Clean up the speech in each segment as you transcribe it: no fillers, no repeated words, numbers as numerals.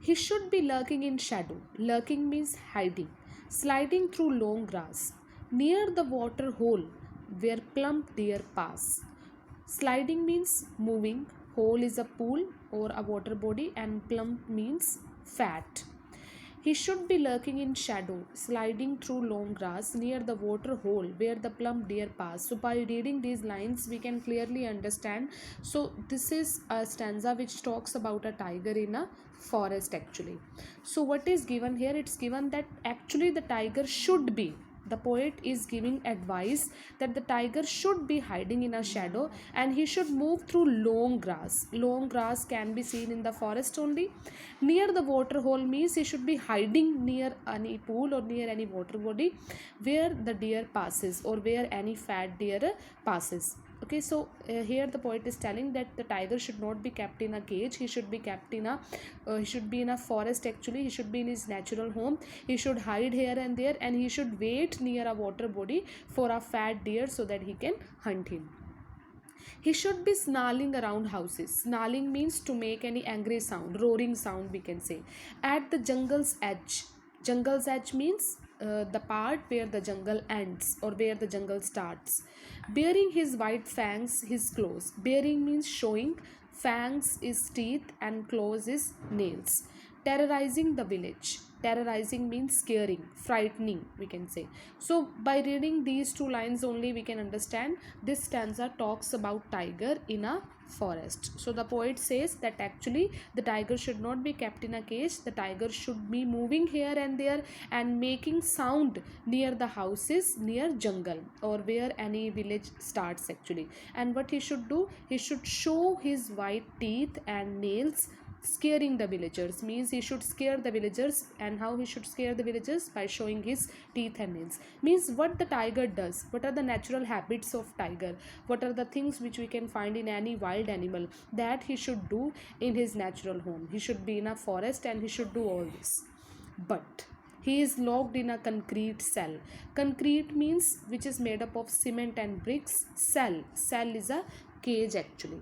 He should be lurking in shadow. Lurking means hiding. Sliding through long grass near the water hole where plump deer pass. Sliding means moving. Hole is a pool or a water body, and plump means fat. He should be lurking in shadow, sliding through long grass near the water hole where the plump deer pass. So, by reading these lines, we can clearly understand. So, this is a stanza which talks about a tiger in a forest actually. So, what is given here? It's given that actually the tiger should be, the poet is giving advice that the tiger should be hiding in a shadow and he should move through long grass. Long grass can be seen in the forest only. Near the water hole means he should be hiding near any pool or near any water body where the deer passes or where any fat deer passes. Okay, so here the poet is telling that the tiger should not be kept in a cage. He should be kept in a he should be in a forest actually. He should be in his natural home. He should hide here and there, and he should wait near a water body for a fat deer so that he can hunt him. He should be snarling around houses. Snarling means to make any angry sound, roaring sound we can say. At the jungle's edge. Jungle's edge means the part where the jungle ends or where the jungle starts. Bearing his white fangs, his claws. Bearing means showing. Fangs is teeth and claws is nails. Terrorizing the village. Terrorizing means scaring, frightening we can say. So by reading these two lines only we can understand this stanza talks about tiger in a forest. So the poet says that actually the tiger should not be kept in a cage. The tiger should be moving here and there and making sound near the houses, near jungle or where any village starts actually. And what he should do, he should show his white teeth and nails. Scaring the villagers means he should scare the villagers. And how he should scare the villagers? By showing his teeth and nails. Means what the tiger does, what are the natural habits of tiger, what are the things which we can find in any wild animal, that he should do in his natural home. He should be in a forest and he should do all this. But he is locked in a concrete cell. Concrete means which is made up of cement and bricks. Cell is a cage actually.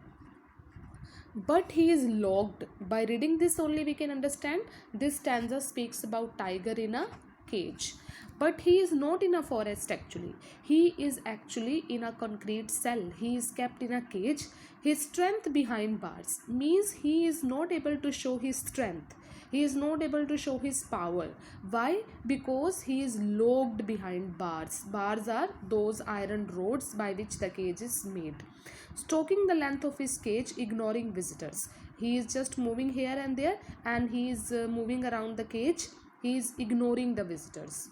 But he is locked. By reading this only we can understand this stanza speaks about tiger in a cage. But he is not in a forest actually. He is actually in a concrete cell. He is kept in a cage. His strength behind bars means he is not able to show his strength. He is not able to show his power. Why? Because he is locked behind bars. Bars are those iron rods by which the cage is made. Stalking the length of his cage, ignoring visitors. He is just moving here and there and he is moving around the cage. He is ignoring the visitors.